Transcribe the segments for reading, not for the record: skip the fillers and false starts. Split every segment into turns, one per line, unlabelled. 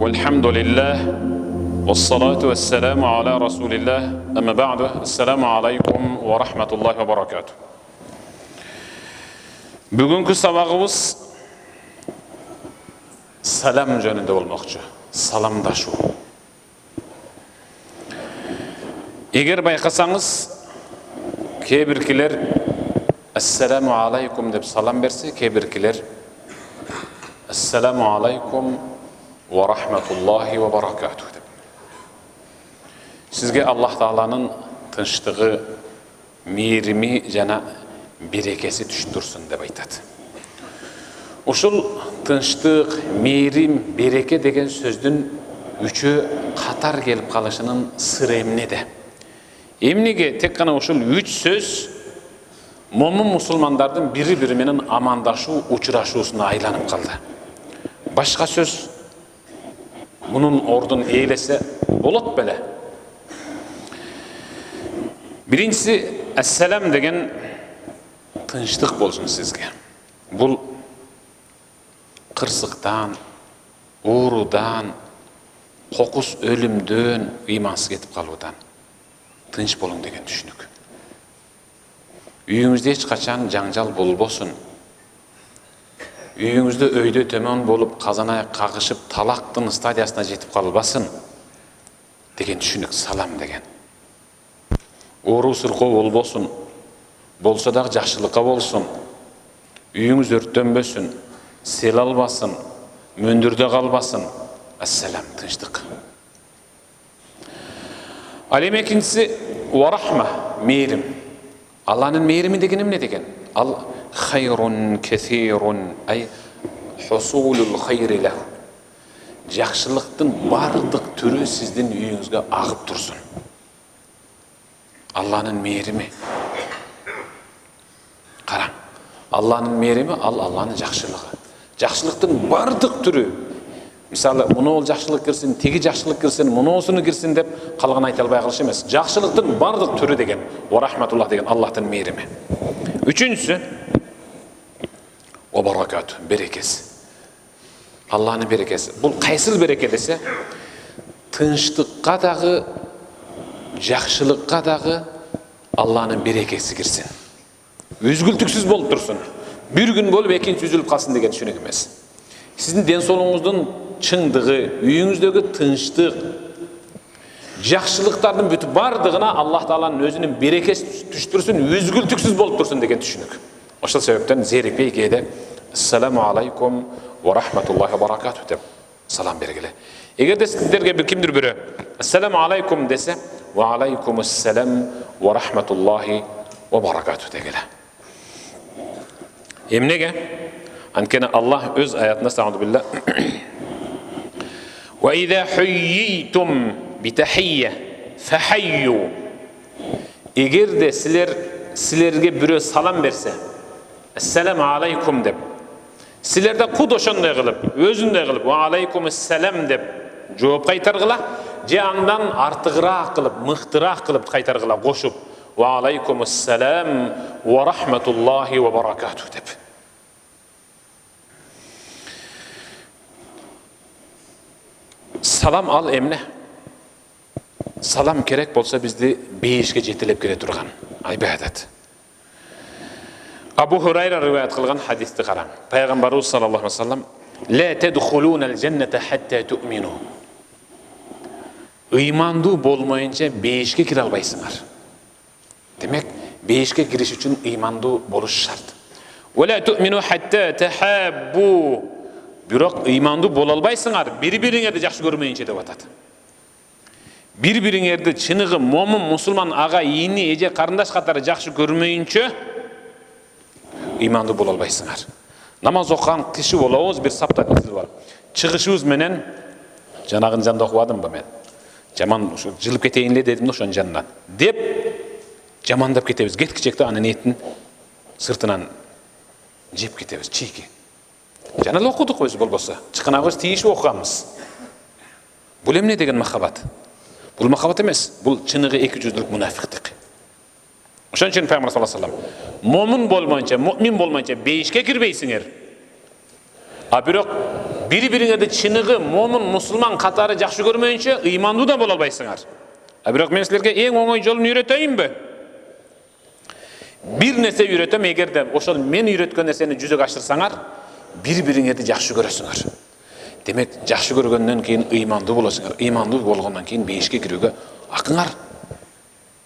والحمد لله والصلاة والسلام على رسول الله أما بعد السلام عليكم ورحمة الله وبركاته. Bugünkü sabağımız salam jönünde olmakçı. Salamdaşu. Eğer bayqasanız kebirkiler Esselamu aleykum deb salam berse, kebirkiler Esselamu aleykum ve rahmetullahi ve barakatuh deb. Sizge Allah Taala'nın tınçlığı, mirimi jana berekesi düştürsün deb aytadi. Uşul tınçlık, mirim, bereke degen sözdün üçü qatar gelip kalışının sırrı emnede. Emnege tek kana uşul üç söz momun musulmandardın biri menен amandaşu, uçuraşuusuna aylanıp kaldı. Başka söz bunun ordun eylese bolat bele. Birincisi Esselam degen tınçlık bolsun sizge. Bul kırsıktan, uğrudan, kokus ölümdön, imansız ketip kalıudan tınç bolun degen düşünük. Үйіңізде hiç kaçan жаңжал болбоsun. Үйіңізде өйдө төмөн болуп, казанай кагышып, талактын стадиясына жетип калбасын деген түшүнүк салам деген. Оору сыркоо болбосун. Болсо дагы жакшылыкка болсун. Үйүңүз өрттөнбөсүн, сел албасын, мөндүрдө калбасын. Ассалам, тынчтык. Ал эми экинчиси ва рахма, мээрим. Allah'ın meyrimi degenim ne degen? Al hayrun kesirun ay husulul hayri lehu. Жақшылықтың бардық түрі сіздің үйіңізге ағып тұрсын. Allah'ın meyrimi. Қараң. Allah'ın meyrimi ал Allah'ın жақшылығы. Жақшылықтың бардық түрі. Мысалы, мұны ол жақшылық кірсін, теги жақшылық кірсін, мұны осыны кірсін деп қалған айта албай қалыш емес. Жақшылықтың бардық түрі деген, ва рахматуллах деген Аллахтың мейірімі. Üçüncüsü, ва баракату, берекесі. Аллахның берекесі. Бұл қайсыл береке десе, тыныштыққа дағы, жақшылыққа дағы Аллахның берекесі кірсін. Үзгілтіксіз болып тұрсын. Bir gün болып екінші үзіліп қалсын деген түсінік емес. Sizin денсаулығыңыздың чыңдығы, үйіңіздегі тыныштық, жақшылықтардың бүтіп бардығына Аллах Тааланың өзінің берекесі түштірсін, өзгілтіксіз болып тұрсын деген түшінік. Ошол себептен зерікпей кейде Ассаламу алейкум ва рахматуллахи ва баракату деп салам бергілі. Егер де сіздерге бір кімдір бірі Ассаламу алейкум десе, ва алейкум ассалам ва рахматуллахи ва баракату дегілі. Емнеге? Анкені Аллах өз аятында сағуду билlah وَإِذَا حُيِّيْتُمْ بِتَحِيَّةٍ فَحَيُّوا Егер де сілерге біреу салам берсе, Ассаламу алейкум деп, сілерде құд ошондай қылып, өзіндей қылып, ва алейкум ассалам деп жооп қайтарғыла, же андан артығырақ қылып, мықтырақ қылып қайтарғыла, қошып, ва алейкум ассалам ва рахматуллахи ва баракату деп. Salam al emne. Salam kerek bolsa bizdi beyişke jetilep kele turgan. Ibadat. Abu Hurayra rivayet kılgan hadisти qaram. Peygamberimiz sallallahu aleyhi ve sellem la tedkhulunal cennete hatta tu'minu. İmandu bolmayınca beyişke kire albaysınlar. Demek beyişke giriş için imandu boluş şart. Ve la tu'minu hatta tahabbu. Biroq imandu bolalbaysыңар, bir-biringерди жакшы көрмөйүнчө деп атат. Bir-бириңерди чыныгы момун, мусулман, ага, ийни, эже, карындаш катары жакшы көрмөйүнчө иманду болалбайсыңар. Намаз окуган киши болобуз, бир сапта кызы бар. Чыгышыбыз менен жанагын жанда окубадымбы мен. Жаман ушу жылып кетейин эле дедим да ошонун жанынан. Деп жамандап кетебиз. Кеткичекте анын этин сыртынан жеп кетебиз, чийки. Жана окудук өзү болбосо, чыканабыз тийишип окуганбыз. Бул эмне деген махабат? Бул махабат эмес, бул чыныгы эки жүздүк мунафиктик. Ошон үчүн Пайгамбар саллаллаху алейхи ва саллям момун болмойнча, муъмин болмойнча бейишке кирбейсиңер. А бирок Бири-бириңерди чыныгы момун мусулман катары жакшы көрмөйүнчө ыймандуу да боло албайсыңар. Бирок мен силерге эң оңой жолун үйрөтөйүнбү? Бир нерсе үйрөтөм, эгерде ошол мен үйрөткөн нерсени жүзөгө ашырсаңар, бири-бириңерди жакшы көрөсүңөр. Демек, жакшы көргөндөн кийин ыймандуу болосуңар. Ыймандуу болгондон кийин бейишке кирүүгө акыңар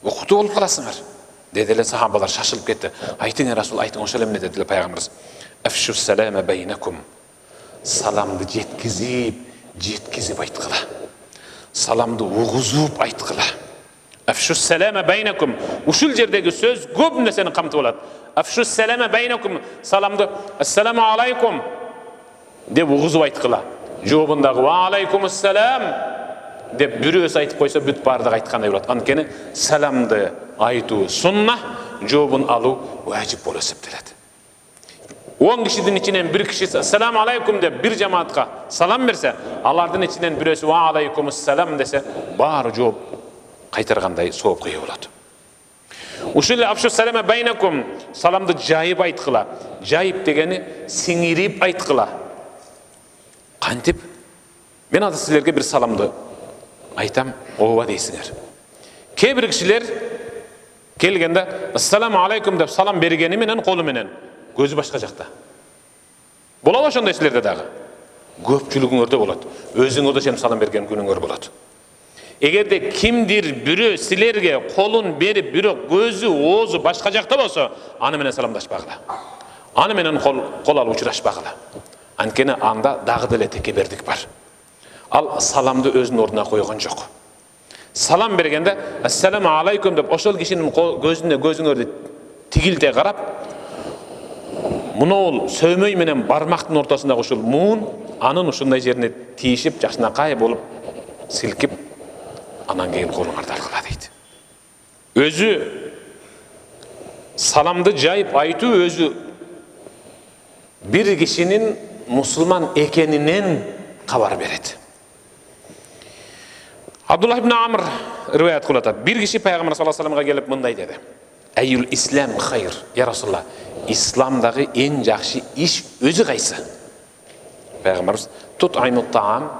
окуктуу болуп каласыңар. Деделе сахабалар шашылып кетти. Айтың Расул, айтың ошол эмне дедилер пайгамбарыбыз. Афшу салама байнакум. Саламды жеткизип айткыла. Саламды угузуп айткыла. Афшу салама байнакум. Ушул жердеги сөз көп нерсени камтып алат. Афшу салама байнакум. Саламды ассаламу алейкум деп угузуп айткыла. Жообундагы ва алейкумуссалам деп бирөөсү айтып койсо бүт баардыгы айткандай болот. Анткени саламды айтуу сунна, жообун алуу важип болуп эсептелет. 10 кишидин ичинен бир киши ассаламу алейкум деп бир жамаатка салам берсе, алардын ичинен бирөөсү ва алейкумуссалам десе, баары жооп кайтаргандай сооп кыя болот. Ушул афшу салама байнакум, саламды жайып айткыла. Жайып дегени сиңирип айткыла. Кантип? Мен азыр силерге бир саламды айтам, ооба дейсиңер. Кээ бир кишилер келгенде ассаламу алейкум деп салам бергени менен колу менен көзү башка жакта. Болобу ошондой силерде дагы? Көпчүлүгүңөрдө болот. Өзүңөр да салам берген күнүңөр болот. Эгерде кимдир бирөө силерге колун берип, бирок көзү, оозу башка жакта болсо, аны менен саламдашпагыла. Аны менен кол алып учурашпагыла. Анткени анда дагы деле текебердик бар. Ал саламды өзүнүн ордуна койгон жок. Салам бергенде ассаламу алейкум деп ошол кишинин көзүнө көзүңөрдү тигилте карап, мунул сөймөй менен бармактын ортосундагы ушул муун анын ушундай жерине тийишип, жакшынакай болуп силкип, анан кийин колуңарды алгыла дейт. Өзү саламды жайып айтуу өзү бир кишинин мусулман экенинен кабар берет. Абдуллах ибн Амр риваят кылып атат. Бир киши пайгамбар саллаллаху алейхи вассаламга келип мындай деди. Айюл ислам хайр, я Расулаллах, исламдагы эң жакшы иш өзү кайсы? Пайгамбарыбыз тут аймут таам,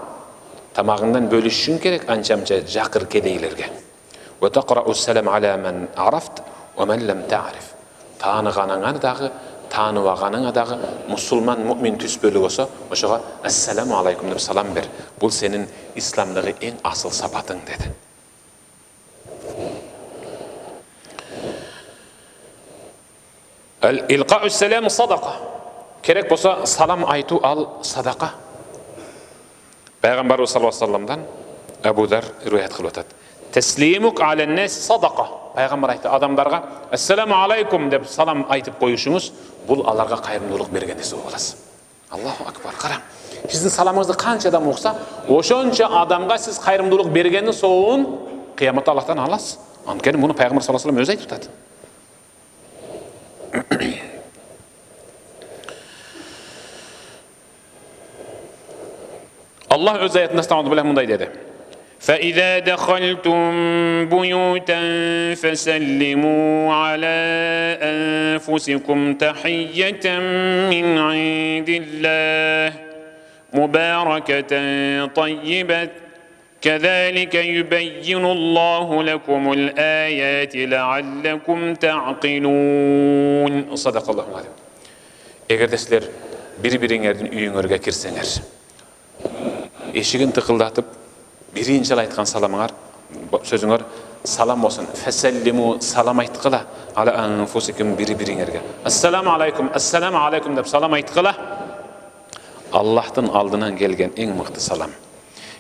тамагыңдан бөлүшүң керек анча-мынча жакыр кедейлерге. Ва тaqra'u salam ala man arafт wa man lam ta'rif. Тааныганыңа дагы, тааныбаганыңа дагы мусулман муъмин түспөлү болсо, ошого ассаламу алейкум деп салам бер. Бул сенин исламдагы эң асыл сапатың деди. Илқау салам садақа. Керек болса салам айту ал садақа. Пайғамбар саллаллаху алейхи вассаламдан Абу Дар риwayat кылып атат. Таслимук аля нас садақа. Пайғамбар айтты адамдарға ассаламу алейкум деп салам айтып коюшуңуз бул аларга кайрымдуулук берген нерсе боласыз. Аллаху акбар. Кара. Сиздин саламыңызды канча адам укса, ошончо адамга сиз кайрымдуулук бергенин соогун кыяматта Аллахтан аласыз. Анткени муну Пайгамбар саллаллаху алейхи вассалам өзү айтып атат. Allah öz ayetinde estağfurullah billahi mınday dedi. فَإِذَا دَخَلْتُمْ بُيُوتًا فَسَلِّمُوا عَلَى أَنفُسِكُمْ تَحِيَّةً مِنْ عِنْدِ اللَّهِ مُبَارَكَةً طَيِّبَةً كَذَلِكَ يُبَيِّنُ اللَّهُ لَكُمُ الْآيَاتِ لَعَلَّكُمْ تَعْقِلُونَ. Sadakallahu aleyhi. Eğer de sizler bir-biringerdin үйүңөргө кирсеңер, эшигин тыкылдатып, биринчи айткан саламыңар, сөзүңөр салам болсун. Фасаллиму салам айткыла ала анфусикум бири-бириңерге. Ассаламу алейкум деп салам айткыла. Аллахтын алдынан келген эң мыкты салам.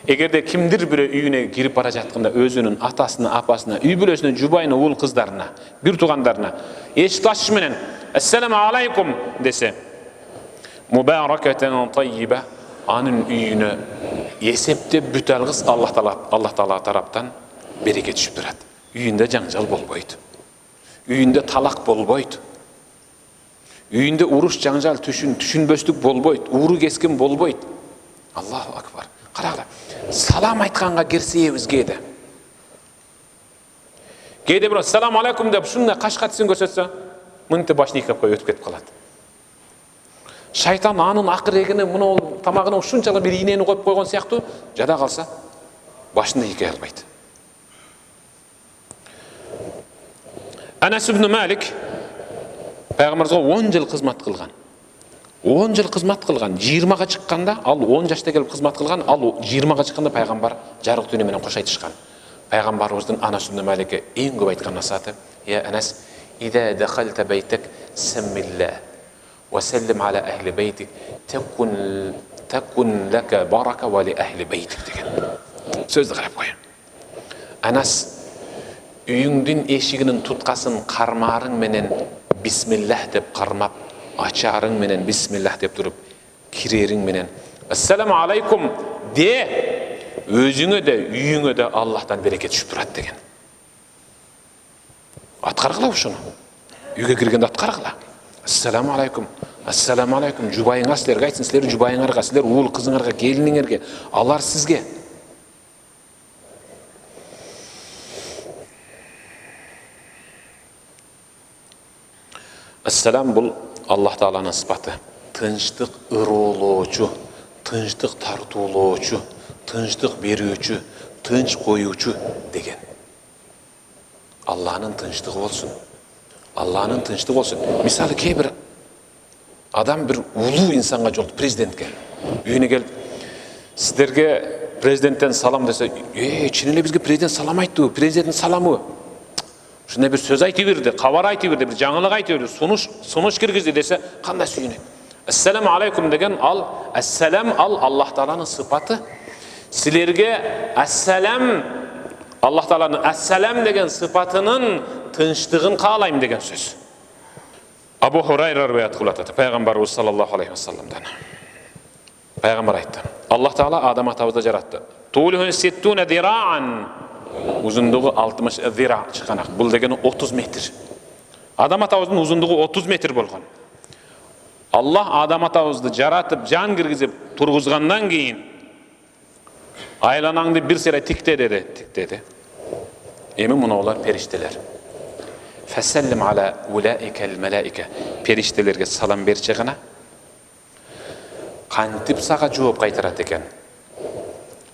Эгерде кимдир бирөө үйүнө кирип бара жатканда өзүнүн атасына, апасына, үй бүлөсүнө, жубайына, уул кыздарына, бир туугандарына эшик ачыш менен ассаламу алейкум десе, мубаракатан таййиба, анын үйүнө эсептеп бүт алгыс Аллах Таала тараптан береке түшүп турат. Үйүндө жаңжал болбойт. Үйүндө талак болбойт. Үйүндө уруш жаңжал түшүнбөстүк болбойт. Ууру кескин болбойт. Аллаху акбар. Карагыла. Салам айтканга кирсебиз кээде. Кээде бирөө салам алейкум деп ушундай кашкатсын көрсөтсө, мынтип башын ийкеп коюп өтүп кетип калат. Шайтан анын акырегини муну тамағына ушунчалык бир ийнени коюп койгон сыяктуу, жада калса башында эки албайт. Анас ибн Малик пайгамбарыбызга 10 жыл кызмат кылган. 10 жыл кызмат кылган. 20га чыкканда, ал 10 жашта келип кызмат кылган, ал 20га чыкканда пайгамбар жарык дүйнө менен кош айтышкан. Пайгамбарыбыздын Анас ибн Маликке эң көп айткан насааты: "Я Анас, إذا دخلت بيتك سم الله وسلم على أهل بيتك تكن لك بركة ولأهل بيتك" деген сөздү карап коюн. Анас, үйүңдүн эшигинин туткасын кармарың менен бисмиллах деп кармап, ачарың менен бисмиллах деп туруп, кирериң менен ассаламу алейкум де, өзүңө да үйүңө да Аллахтан береке түшүп турат деген. Аткаргыла ушуну. Үйгө киргенде аткаргыла. Ассаламу алейкум, ассаламу алейкум. Жубайыңар силерге айтсын, силер жубайыңарга, силер уул кызыңарга, келиниңерге, алар сизге. Ассалам бул Аллах Тааланын сыпаты. Тынчтык ырыолоочу, тынчтык тартуулоочу, тынчтык берүүчү, тынч коюучу деген. Аллахның тынчтыгы болсын. Аллахның тынчтыгы болсын. Мисалы, кейбір адам бір улуу инсанға жолды, президентке. Үйіне келіп, сіздерге президенттен салам десе, чын эле бизге президент салам айтты, президенттин саламы. Шундай бір сөз айты берди, кабар айты берди, бір жаңылык айты берди, сунуш киргизди десе, кандай сүйүнөт. Ассаламу алейкум деген ал, ассалам ал Аллах Тааланын сыпаты. Силерге ассалам, Аллах Тааланын ассалам деген сыпатынын тынчтыгын каалайм деген сөз. Абу Хурайра риwayat кылып атат, пайгамбарыбыз саллаллаху алейхи вассаламдан. Пайгамбар айтты: Аллах Таала Адам атабызды жаратты. Тулуху 60 дираан. Uzunluğu 60 zira çıkanak. Бұл дегені 30 метр. Адам атабыздың uzunluğu 30 метр болған. Аллах Адам атабызды жаратып, жан кіргізіп, тұрғызғаннан кейін айланаңды бір сера тикте деді. Еми мұны олар періштелер. Фәсәллім аля улаикәл мәләике. Періштелерге салам берші ғана. Қантып саға жауап қайтарады екен.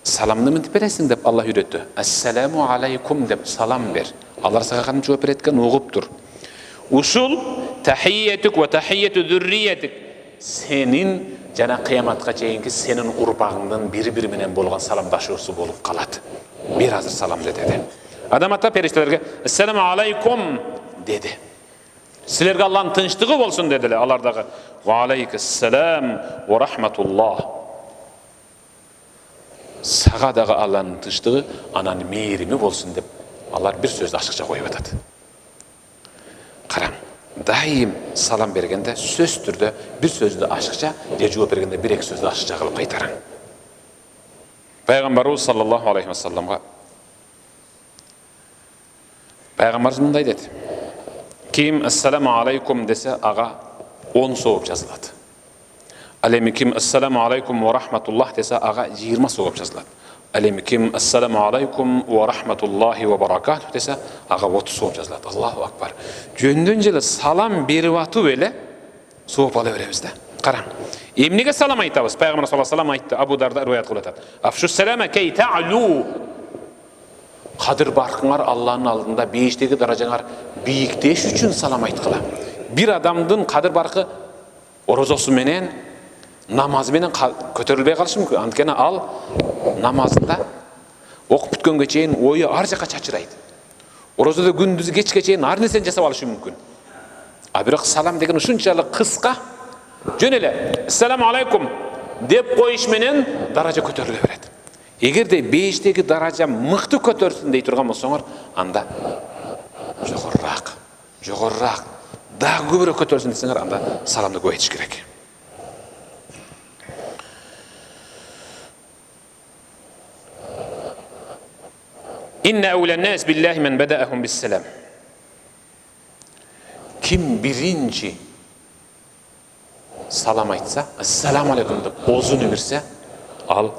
Salamını mı berесің деп Аллах үйретті. Ассаламу алейкум деп салам бер. Алар саға қаны жауап береткен оғыптыр. Ушул тахиyyetük ve tahiyyetü zürriyetik. Senin жана қияматқа чейинки сенин урпагыңдын бири-бири менен болгон саламдашуусу болуп калат. Бир азыр салам dedi. Адам ата периштелерге ассаламу алейкум dedi. Силерге Аллахтын тынчтыгы болсун дедилер. Алар дагы ва алейкиссалам ва рахматуллах. Саға дағы Аллахның тыныштығы, ананың мейірімі болсын деп, алар бір сөзді ашықша қойып атады. Қарам, дайым салам бергенде сөз түрді бір сөзді ашықша, жауап бергенде бір-екі сөзді ашықша қылып қайтарың. Пайғамбарымыз саллаллаху алейхи вассаламға пайғамбарымыз мындай деді: ким ассаламу алейкум десе, аға 10 соғып жазылады. Алейми ким ассаламу алейкум ва рахматуллах десе, аға 20 соғып жазылады. Алейми ким ассаламу алейкум ва рахматуллахи ва баракату десе, аға 30 соғып жазылады. Аллаху акбар. Жөндөн жылы салам беріп ату беле соғып ала береміз да. Қарам. Емнеге салам айтабыз? Пайғамбар саллаллаху алейхи ва саллям айтты. Абу Дарда риwayat кылып атат. Афшу салама кей та'лу. Қадір барқыңар Аллахның алдында бейіштегі даражаңар биіктеш үшін салам айтқыла. Bir адамдың қадір барқы орозосы менен намазы менен көтерілбей қалышы мүмкін. Анткені ал намазында оқып бүткенге чейин ойы ар жаққа чачырайды. Орозада күндүз кечке чейин ар нерсени жасап алышы мүмкін. А бирок салам деген ушунчалык кыска, жөн эле ассаламу алейкум деп коюш менен даража көтөрүлө берет. Эгерде бейиштеги даража мыкты көтөрсүн дей турган болсоңор, анда жогорраак, дагы көбүрөөк көтөрсүн десеңер, анда саламды көп айтыш керек. İnne evlen nas billahi men beda'ahum bis salam. Kim birinci salam aytsa, assalamu aleykum деп озун берсе, ал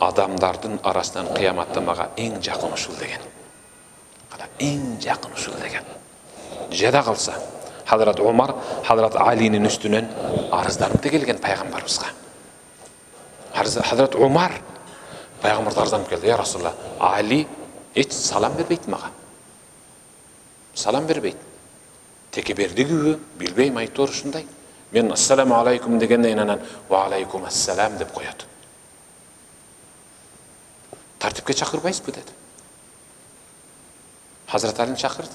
адамдардын арасынан кыяматта мага эң жакын ушул деген. Кара, эң жакын ушул деген. Жада калса, Hazrat Umar, Hazrat Ali'nin üstünen arızlanıp da gelgen peygamberimize. Hazret Umar Peygamber'e arzanıp geldi. Ya Resulallah, Ali hiç salam vermeydi mağa. Salam vermeydi. Teke berdi gibi, bilbeyim ayıttı oruşunday. Men assalamu alaikum degende inanan, wa alaikum assalam dep koyadu. Tartipke çakırbayız bu dedi. Hazret Ali'ni çakırdı.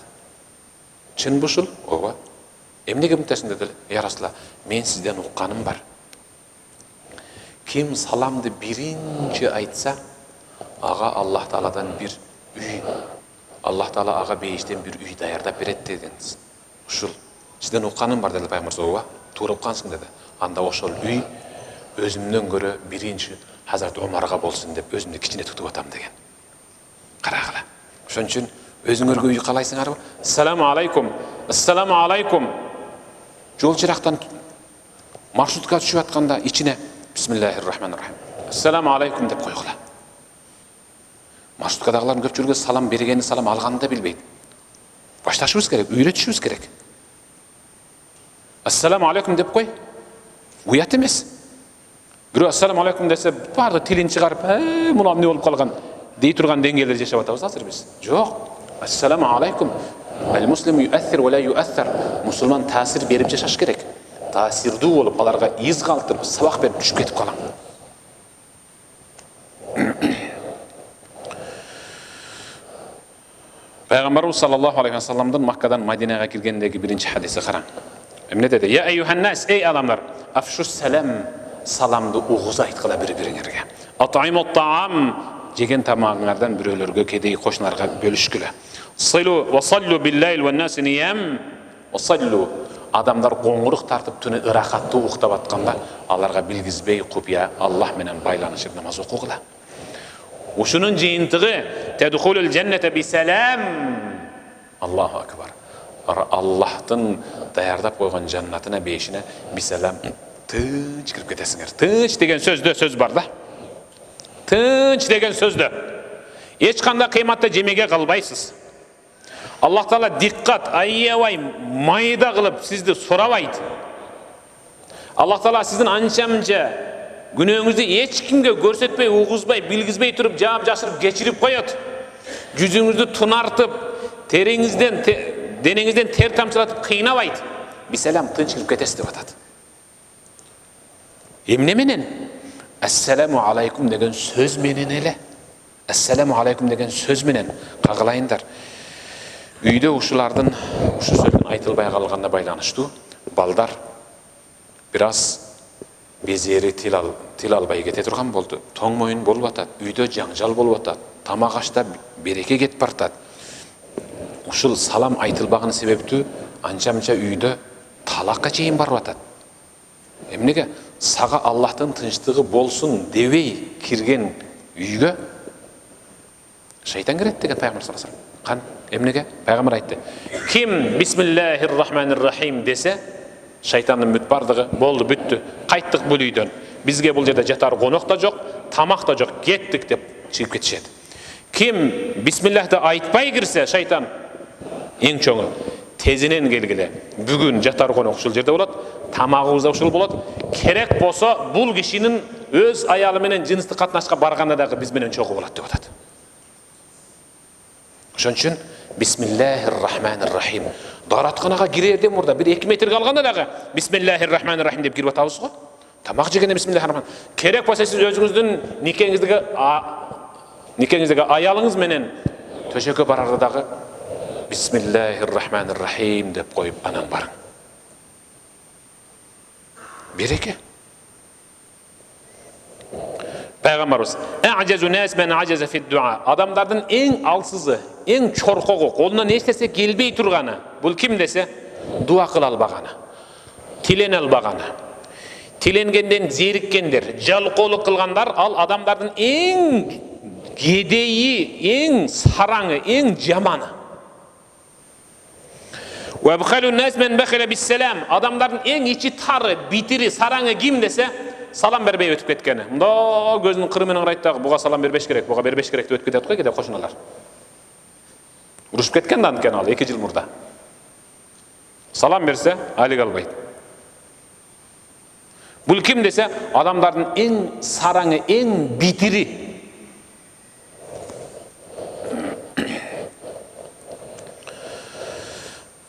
Çın busul, ova. Emnege mütesin dedi. Ya Resulallah, men sizden uqqaным var. Kim salamdı birinci aytsa, ağa Allah Taala'dan bir üy, Allah Taala ağa beyişten bir üy dayardap berет dediniz. Uşul, sizden uqqaным var dedi Peygamber ova. Tuğra uqqansın dedi. Anda oşol üy, özümden göre birinci Hazret Umar'a bolsun dep özümde kichine tutup atam degen. Qaragıla. Şoň üçin özüňerge üy qalaýsyňar? Assalamu alaikum. Assalamu alaikum. Jol çıraqtan marşrutka düşüp atkanda içine Bismillahirrahmanirrahim. Assalamu alaikum dep koýgula. Marşrutkadagylaryň köpçüligi salam bergeni, salam algany da bilbeydi. Başlaşybız gerek, öýretişibiz gerek. Assalamu alaikum dep koy. Uyat emes. Biri assalamu alaikum dese, barda tilini çıkarıp, munam ne olup kalgan deyi turgan dengeler yaşap atabız hazır biz. Жоқ. Assalamu alaikum. El muslimu yu'athir ve la yu'athir. Musulman tasir berip yaşaş gerek. Tasirdi olup, alarga iz kaltırıp, sabak berip düşüp ketip kalan. Peygamberimiz sallallahu aleyhi ve sellem'den Makka'dan Medine'ye girgendeki birinci hadisi karan. Ne dedi? Ya eyyuhan nas, ey adamlar, afşus selam, salamды uğuz aytqıla biri-biriňerge. At'imut ta'am, jegen tamağыңardan birölerge kedey koşnarga bölüşküle. Silu ve sallu bil-layl ven-nas niyam. Ve sallu, adamlar goňuruk tartıp tüni ırakatty uktap atkanda, alarga bilgizbey kupya Allah menen baylanyşyp namaz okugula. Uşunun jyyntygy tedhulul cennete bisalam. Allahu akbar. Allah'tan dayardap koygan jannatyna beşine bisalam tınç kirip ketesiňer. Tınç degen söz bar da. Tınç degen sözde. Hiç kanda kıymatda jemege kalbaysız. Allah Taala dikkat, ayyabay, mayda kılıp sizdi sorabaydı. Allah Taala sizin ança günöňüzdi hiç kimge görsetmey, uğuzbay, bilgizbey turup jap jaşırıp geçirip koyat. Yüzüňüzdi tunartıp, denеңizden ter tamçılatıp kıynabaydı. Bisalam tınç kirip ketesi dep atat. Emne menen? Assalamu alaikum degen söz menen ele. Assalamu alaikum degen söz menen kagılayınдар. Üyde uşulardan, uşu sözün aytılbay kalganda baylanıştı. Baldar biraz bezeri til albay kete turgan boldu. Toң moyun bolup atat, üyde janjal bolup atat, tamak aşta bereke ketip bartat. Uşul salam aytılbagını sebepti ança-munça üyde talakka çeyin barıp atat. Emnege saga Allah'tan tınçtığı bolsun debey kirgen üyge şeytan giret degen Peygamber sallallahu aleyhi ve sellem. Kan emnege Peygamber aytdı. Kim Bismillahirrahmanirrahim dese şeytanın mütbardığı boldu büttü. Kayttık bu üyden. Bizge bul jerde jatar konok da jok, tamak da jok. Kettik dep çigip ketişedi. Kim Bismillah da aytpay girse şeytan eң çoğu tezinen gelgile. Bugün jatar konok uşul jerde bolat, tamagыбызda uşul bolat. Kerek bolsa bul kişinin öz ayalı menen jinstik katnaşka barganda dagы biz menen çoğu bolat dep atat. Şoň üçin Bismillahirrahmanirrahim. Daratkanaga girerdem orada bir 2 metr kalganda dagы Bismillahirrahmanirrahim dep girip atabız go. Tamak jegende Bismillahirrahmanirrahim. Kerek bolsa siz özüňüzdün nikeňizdeki ayalyňyz menen töşeke bararda dagы Bismillahirrahmanirrahim dep koyup anan barın. Bereke. Peygamberimiz "A'cazu nas men acaza fi du'a." Adamlardan eň alsızı, eň çorkogu, kolundan eştese gelbey turgany. Bul kim dese? Dua kıl albagany. Tilen albagany. Tilengenden zerikkenler, jalqolu kılgandar al adamlardan eň gedeyi, eň saraňy, eň jamany. Ve bkhalun nas men bakhila bis salam. Adamların eň içi tarı, bitiri, saraňy kim dese? Salam berbey ötüp ketkeni. Munda gözünün kırı menen qarayt dagы buga salam berbeş gerek, buga berbeş gerek dep ötüp ketet koy, kedep koşunalar. Uruşup ketken de antken al 2 yıl murda. Salam berse alik albayt. Бұл кім десе, адамдардың ең сараңы, ең битiri.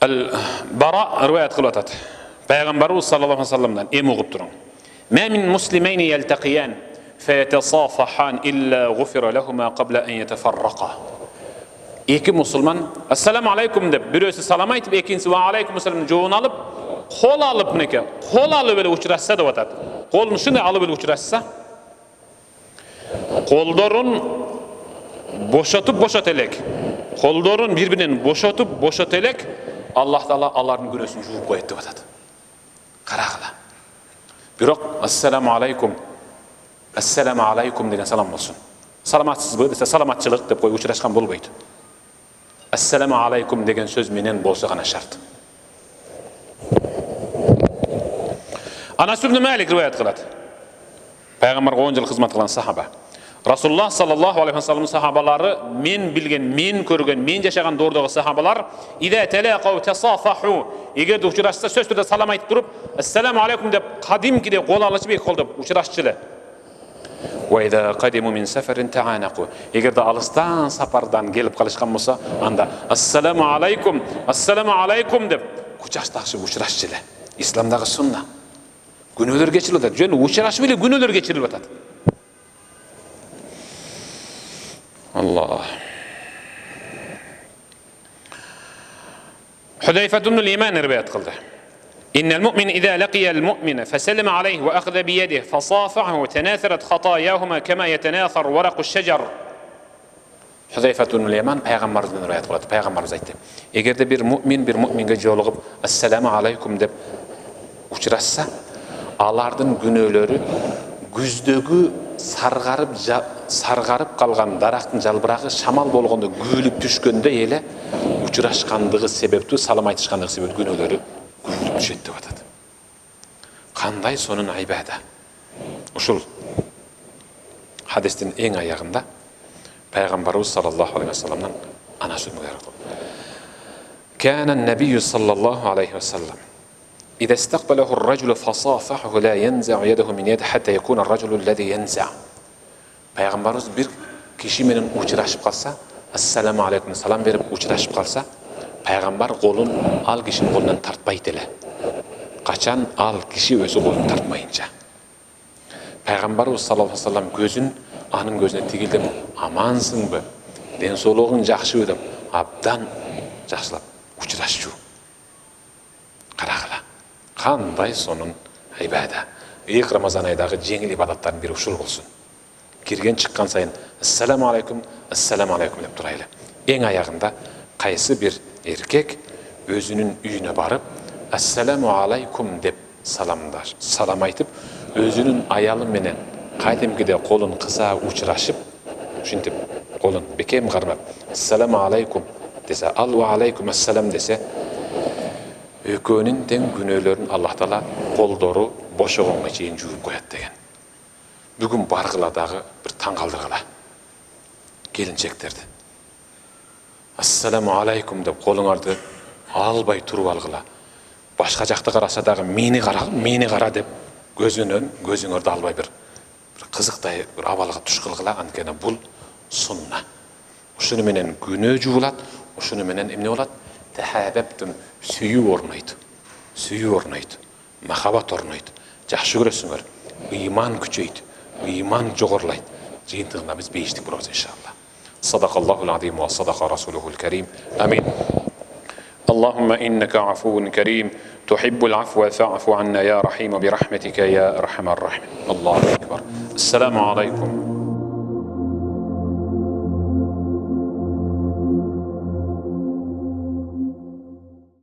Бара рivayet қылып атады. Пайғамбарымыз саллаллаху алейхи вассаламдан ем оқып тұрың. Ма мин муслимайни ялтақиян фаятасафахан илля гуфира лахума qabla an yatafarraqa. Екі мұсылман ассаламу алейкум деп біреусі салам айтып, екіншісі ва алейкум ассалам жауын алып, қол алып неке, қол алып еле ұшырасса деп атады. Қолын шындай алып еле ұшырасса, қолдарын бошатып елек, қолдарын бір-бірінен бошатып елек, Аллах Таала алардың күнәсін жуып қояды деп атады. Қарағыла. Бірақ ассаламу алейкум деген салам болсын. Саламатсыз ба десе саламатшылық деп қой ұшырасқан болмайды. Ассаламу алейкум деген сөз менен болса ғана шарт. Анас ибн Малик риваят қылады. Пайғамбарға 10 жыл қызмет қылған сахаба. Расулуллах саллаллаху алейхи вассалам сахабалары, мен білген, мен көрген, мен жашаған дордағы сахабалар, ида талақау тасафаху, егер де ұшырасса сөз түрде салам айтып тұрып, ассаламу алейкум деп қадимкіде қол алышып екі қолдап ұшырасшылы. Уайда қадиму мин сафарин таанақу. Егер де алыстан сапардан келіп қалышқан болса, анда ассаламу алейкум деп құшақтасып ұшырасшылы. Исламдағы сүнна. Күнөлөр кечирилип атат. Жөн учурашып эле күнөлөр кечирилип атат. Allah. Hudayfa ibn al-Yaman rivayet qildi. Innal mu'min idha laqiya al-mu'mina fasallama alayhi wa akhadha bi yadihi fasafahu tanatharat khatayahuma kama yatanathar waraq ash-shajar. Hudayfa ibn al-Yaman payg'ambardan rivayet qiladi. Payg'ambarimiz aytdi: Egerda bir mu'minga jolug'ib assalomu alaykum deb uchrashsa, алардың күнөлөрү күздөгү саргарып калган дарактын жалбырагы шамал болгондо күйүлүп түшкөндө эле учурашкандыгы себептүү, салам айтышкандыгы себептүү күнөлөрү күйүлүп түшөт деп атат. Кандай сонун айбада. Ушул хадистин эң аягында пайгамбарыбыз саллаллаху алейхи вассаламдан ана сөз муярат. Кана набий саллаллаху алейхи вассалам إذا استقبله الرجل فصافحه لا ينزع يده من يده حتى يكون الرجل الذي ينزع. Пайғамбарымыз bir киши менен учурашып калса, ассаламу алейкум салам берип учурашып калса, пайгамбар колун ал кишинин колунан тартпайт эле. Качан ал киши өзү колун тартпайынча. Пайгамбарыбыз саллаллаху алейхи вассалам көзүн анын көзүнө тигилдеп, амансыңбы, ден соолугуң жакшыбы деп абдан жакшылап учурашчу. Карагыла. Қандай сонун айбада. Ек Рамазан айдағы жеңіл ибадаттардың бірі ушул болсын. Кирген шыққан сайын ассаламу алейкум деп турайлы. Ең аяғында қайсы бір еркек өзінің үйіне барып ассаламу алейкум деп салам айтып, өзінің аялы менен кадимкиде қолын қыса учурашып, ушинтип қолын бекем кармап ассаламу алейкум десе, ал ва алейкум ассалам десе, Өкөнүн тең күнөөлөрүн Аллах Таала колдору бошогонго чейин жууп коет деген. Бүгүн баргыладагы бир таң калтыргыла. Келинчектерди. Ассаламу алейкум деп колуңарды албай туруп алгыла. Башка жакта караса дагы мени кара деп көзүңөрдү албай бир кызыктай бир абалга туш кылгыла. Анткени бул сунна. Ушуну менен күнөө жуулат, ушуну менен эмне болот? Тахаббтум сүйүү орнойт, махаббат орнойт, жакшы көрөсүңөр, ыйман күчөйт, ыйман жогорулайт. Жыйынтыгында биз бейиштик болобуз иншалла. Садакаллахул азим ва садака расулухул карим. Амин. اللهم إنك عفو كريم تحب العفو فاعف عنا يا رحيم برحمتك يا أرحم الراحمين. الله أكبر. السلام عليكم